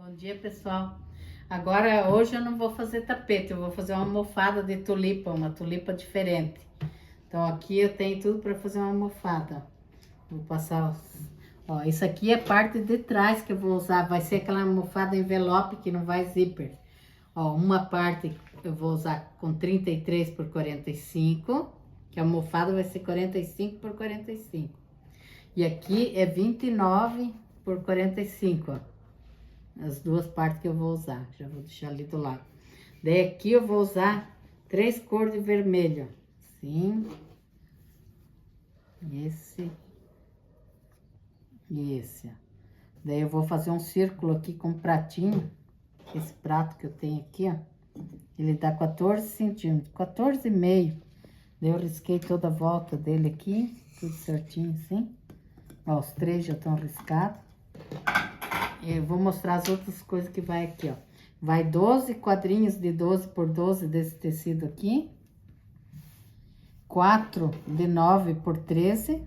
Bom dia, pessoal. Hoje eu não vou fazer tapete, eu vou fazer uma almofada de tulipa, uma tulipa diferente. Então aqui eu tenho tudo para fazer uma almofada. Vou passar Ó, isso aqui é a parte de trás que eu vou usar, vai ser aquela almofada envelope que não vai zíper. Ó, uma parte eu vou usar com 33 por 45, que a almofada vai ser 45 por 45. E aqui é 29 por 45, ó. As duas partes que eu vou usar, já vou deixar ali do lado. Daí aqui eu vou usar 3 cores de vermelho, assim, esse e esse, ó. Daí eu vou fazer um círculo aqui com um pratinho, esse prato que eu tenho aqui, ó, ele dá 14 centímetros, 14,5. Daí eu risquei toda a volta dele aqui, tudo certinho assim. Ó, os 3 já estão riscados. Eu vou mostrar as outras coisas que vai aqui, ó. Vai 12 quadrinhos de 12 por 12 desse tecido aqui. 4 de 9 por 13.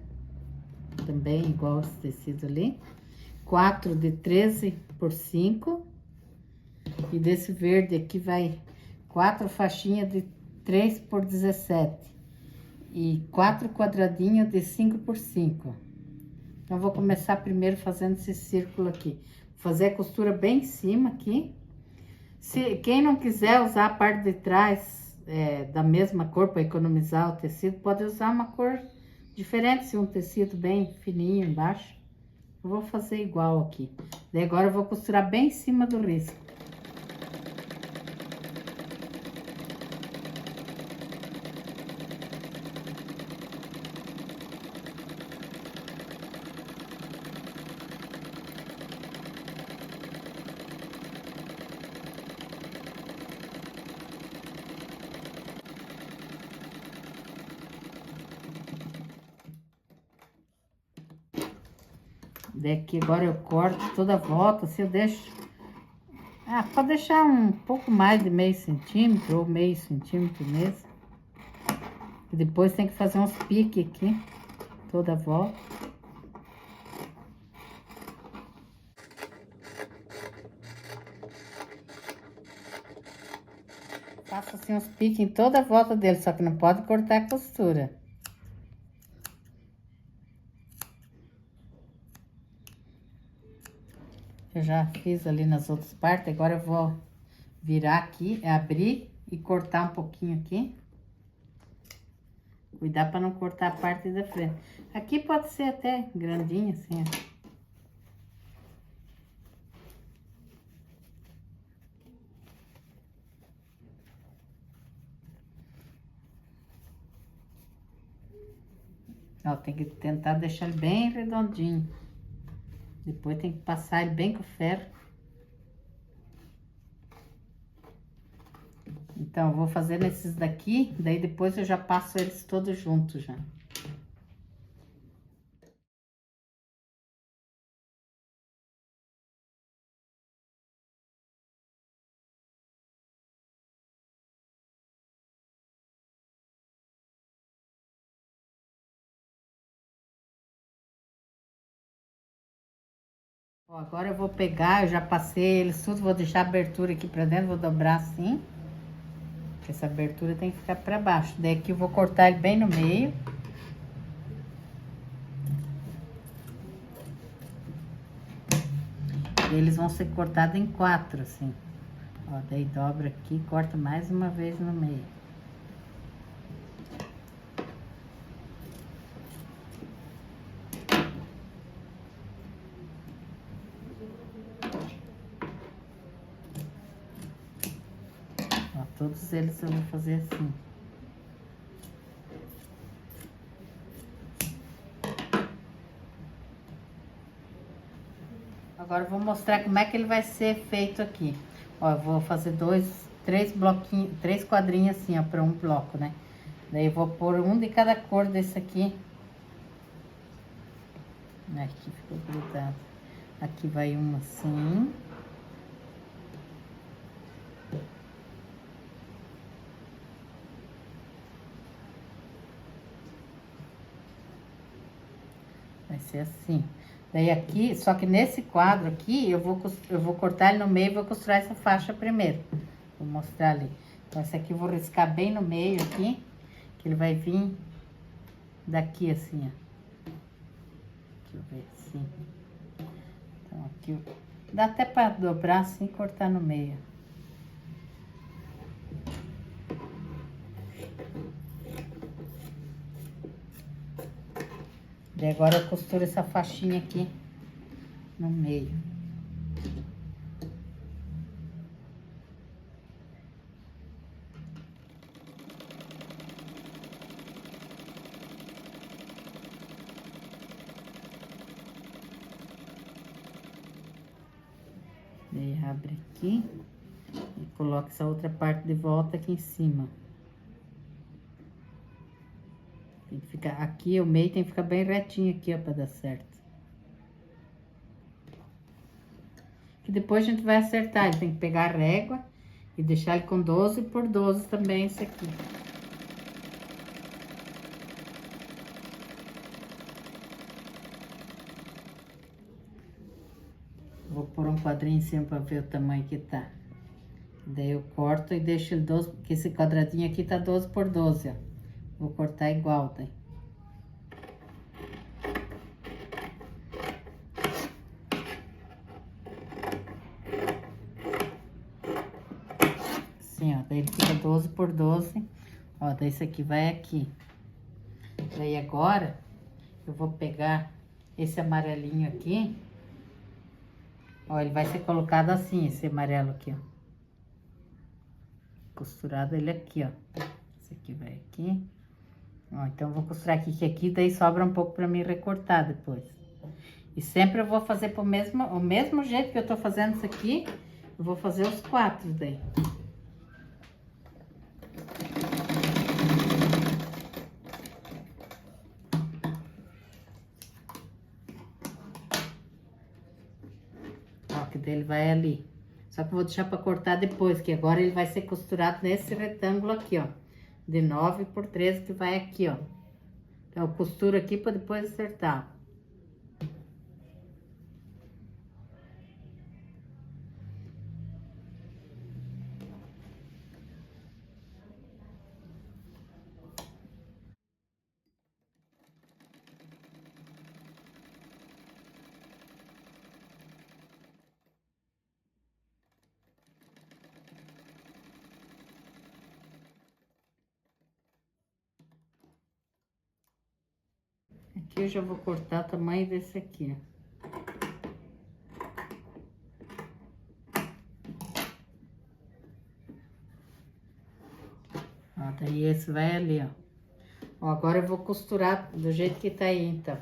Também igual esse tecido ali. 4 de 13 por 5. E desse verde aqui vai 4 faixinhas de 3 por 17. E 4 quadradinhos de 5 por 5. Então, eu vou começar primeiro fazendo esse círculo aqui. Fazer a costura bem em cima aqui. Quem não quiser usar a parte de trás da mesma cor para economizar o tecido, pode usar uma cor diferente, se um tecido bem fininho embaixo. Eu vou fazer igual aqui. Daí agora eu vou costurar bem em cima do risco. Daqui agora eu corto toda a volta, assim eu deixo... Ah, pode deixar um pouco mais de meio centímetro ou meio centímetro mesmo. E depois tem que fazer uns piques aqui, toda a volta. Faço assim uns piques em toda a volta dele, só que não pode cortar a costura. Eu já fiz ali nas outras partes, agora eu vou virar aqui, abrir e cortar um pouquinho aqui. Cuidar para não cortar a parte da frente. Aqui pode ser até grandinho assim, ó. Ó, tem que tentar deixar ele bem redondinho. Depois tem que passar ele bem com ferro. Então, eu vou fazer nesses daqui, daí depois eu já passo eles todos juntos já. Ó, agora eu vou pegar, eu já passei eles tudo, vou deixar a abertura aqui pra dentro, vou dobrar assim. Essa abertura tem que ficar pra baixo. Daí aqui eu vou cortar ele bem no meio. E eles vão ser cortados em 4, assim. Ó, daí dobra aqui, corta mais uma vez no meio. Ó, todos eles eu vou fazer assim. Agora eu vou mostrar como é que ele vai ser feito aqui. Ó, eu vou fazer 3 bloquinhos, 3 quadrinhos assim, ó, para um bloco, né? Daí eu vou pôr um de cada cor desse aqui. Aqui ficou grudado. Aqui vai um assim. Vai ser assim. Daí aqui, só que nesse quadro aqui, eu vou cortar ele no meio e vou costurar essa faixa primeiro. Vou mostrar ali. Então, esse aqui eu vou riscar bem no meio aqui, que ele vai vir daqui assim, ó. Deixa eu ver assim. Então, aqui, dá até pra dobrar assim e cortar no meio. E agora eu costuro essa faixinha aqui no meio. Daí abre aqui e coloca essa outra parte de volta aqui em cima. Tem que ficar aqui, o meio tem que ficar bem retinho aqui, ó, pra dar certo. Que depois a gente vai acertar, ele tem que pegar a régua e deixar ele com 12 por 12 também, esse aqui. Vou pôr um quadrinho em cima pra ver o tamanho que tá. Daí eu corto e deixo ele 12, porque esse quadradinho aqui tá 12 por 12, ó. Vou cortar igual, daí. Assim, ó, daí ele fica 12 por 12. Ó, daí esse aqui vai aqui. Daí agora, eu vou pegar esse amarelinho aqui. Ó, ele vai ser colocado assim, esse amarelo aqui, ó. Costurado ele aqui, ó. Esse aqui vai aqui. Ó, então eu vou costurar aqui, que aqui daí sobra um pouco pra mim recortar depois. E sempre eu vou fazer o mesmo jeito que eu tô fazendo isso aqui, eu vou fazer os 4 daí. Ó, que daí ele vai ali. Só que eu vou deixar pra cortar depois, que agora ele vai ser costurado nesse retângulo aqui, ó. De 9 por 13 que vai aqui, ó. Então, eu costuro aqui pra depois acertar. Aqui eu já vou cortar o tamanho desse aqui, ó. Ó, daí esse vai ali, ó. Ó, agora eu vou costurar do jeito que tá aí, então.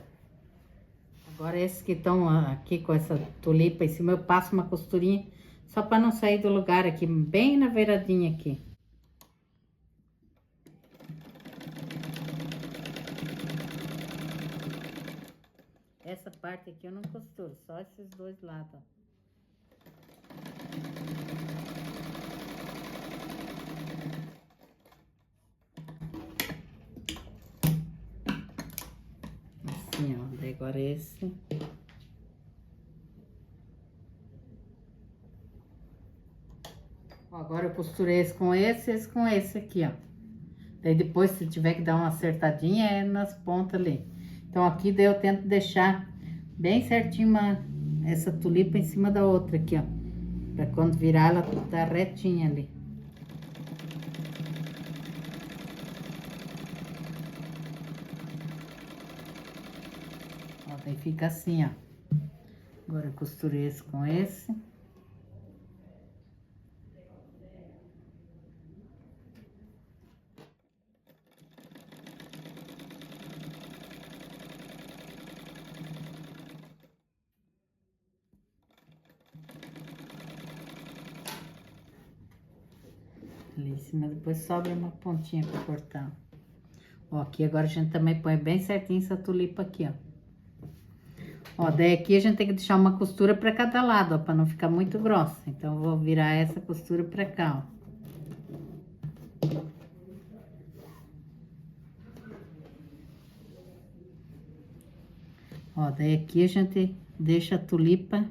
Agora esses que estão aqui com essa tulipa em cima, eu passo uma costurinha só pra não sair do lugar aqui, bem na beiradinha aqui. Essa parte aqui eu não costuro, só esses dois lados, ó. Assim, ó, daí agora esse. Ó, agora eu costurei esse com esse aqui, ó. Daí depois, se tiver que dar uma acertadinha, é nas pontas ali. Então, aqui daí eu tento deixar bem certinho essa tulipa em cima da outra aqui, ó. Pra quando virar, ela tá retinha ali. Ó, daí fica assim, ó. Agora eu costurei esse com esse. Ali em cima, depois sobra uma pontinha pra cortar. Ó, aqui agora a gente também põe bem certinho essa tulipa aqui, ó. Ó, daí aqui a gente tem que deixar uma costura pra cada lado, ó, pra não ficar muito grossa. Então, eu vou virar essa costura pra cá, ó. Ó, daí aqui a gente deixa a tulipa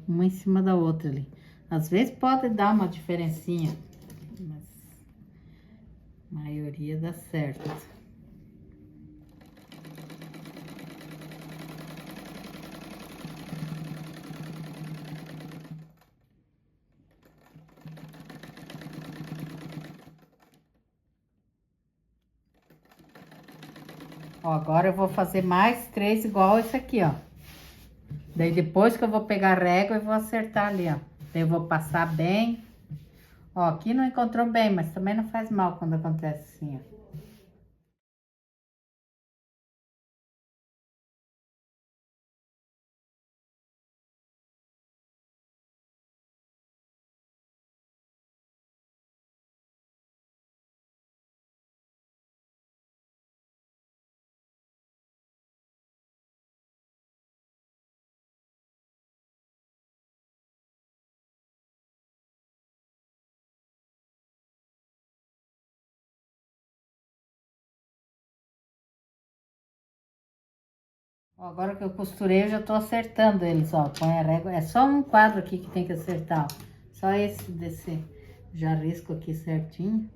uma em cima da outra ali. Às vezes pode dar uma diferencinha, mas a maioria dá certo. Ó, agora eu vou fazer mais 3 igual esse aqui, ó. Daí depois que eu vou pegar a régua, eu vou acertar ali, ó. Daí eu vou passar bem. Ó, aqui não encontrou bem, mas também não faz mal quando acontece assim, ó. Ó, agora que eu costurei, eu já tô acertando eles, ó. Põe a régua. É só um quadro aqui que tem que acertar, ó. Só esse desse. Já risco aqui certinho.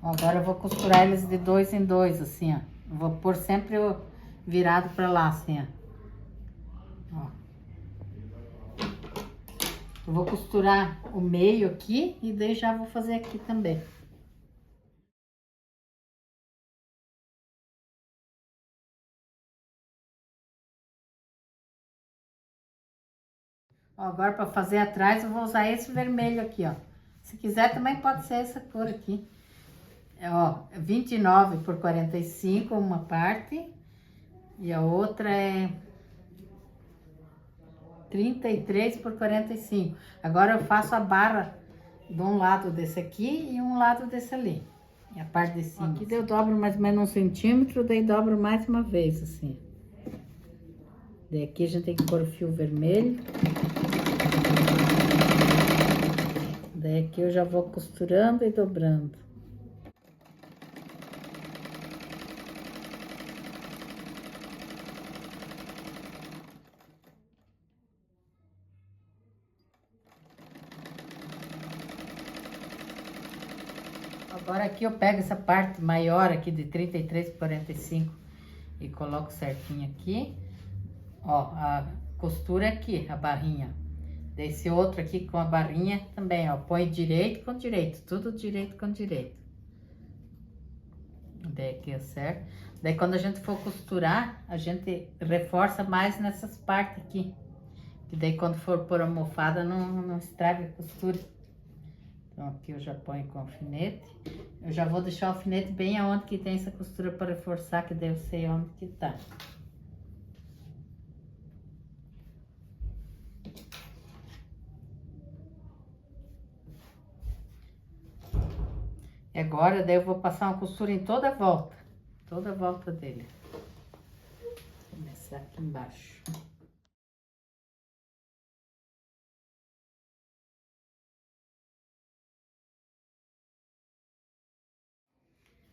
Ó, agora eu vou costurar eles de 2 em 2, assim, ó. Eu vou pôr sempre o virado pra lá, assim, ó. Ó. Eu vou costurar o meio aqui e daí já vou fazer aqui também. Ó, agora para fazer atrás eu vou usar esse vermelho aqui, ó. Se quiser também pode ser essa cor aqui. É, ó, 29 por 45 uma parte e a outra é 33 por 45. Agora eu faço a barra de um lado desse aqui e um lado desse ali. E a parte de cima. Aqui eu dobro mais ou menos 1 centímetro, daí dobro mais uma vez, assim. Daí aqui a gente tem que pôr o fio vermelho. Daí aqui eu já vou costurando e dobrando. Agora aqui eu pego essa parte maior aqui de 33 por 45 e coloco certinho aqui. Ó, a costura aqui, a barrinha. Desse outro aqui com a barrinha também, ó. Põe direito com direito, tudo direito com direito. Daí aqui eu certo. Daí quando a gente for costurar, a gente reforça mais nessas partes aqui. E daí quando for pôr a almofada, não estraga a costura. Então aqui eu já ponho com alfinete. Eu já vou deixar o alfinete bem aonde que tem essa costura para reforçar, que daí eu sei onde que tá. E agora daí eu vou passar uma costura em toda a volta dele. Vou começar aqui embaixo.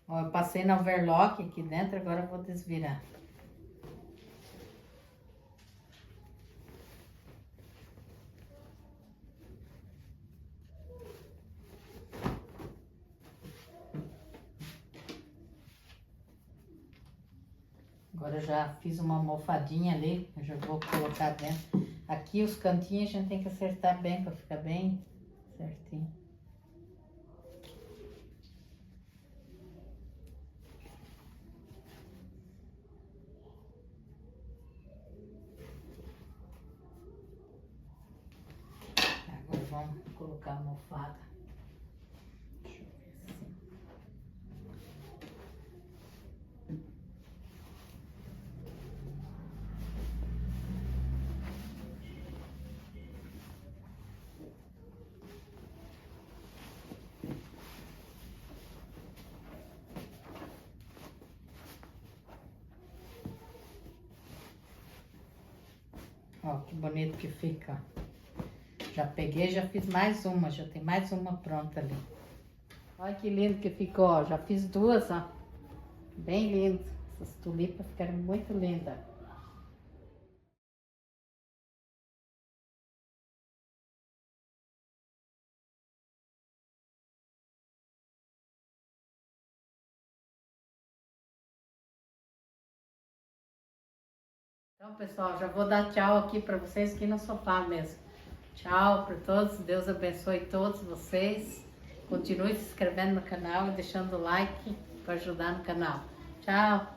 Ó, eu passei na overlock aqui dentro, agora eu vou desvirar. Agora eu já fiz uma almofadinha ali, eu já vou colocar dentro. Aqui os cantinhos a gente tem que acertar bem para ficar bem certinho. Agora vamos colocar a almofada. Deixa eu ver assim. Ó, que bonito que fica. Já peguei, já fiz mais uma, já tem mais uma pronta ali. Olha que lindo que ficou, ó. Já fiz duas, ó. Bem lindo. Essas tulipas ficaram muito lindas. Então, pessoal, já vou dar tchau aqui para vocês aqui no sofá mesmo. Tchau para todos, Deus abençoe todos vocês. Continue se inscrevendo no canal e deixando o like para ajudar no canal. Tchau!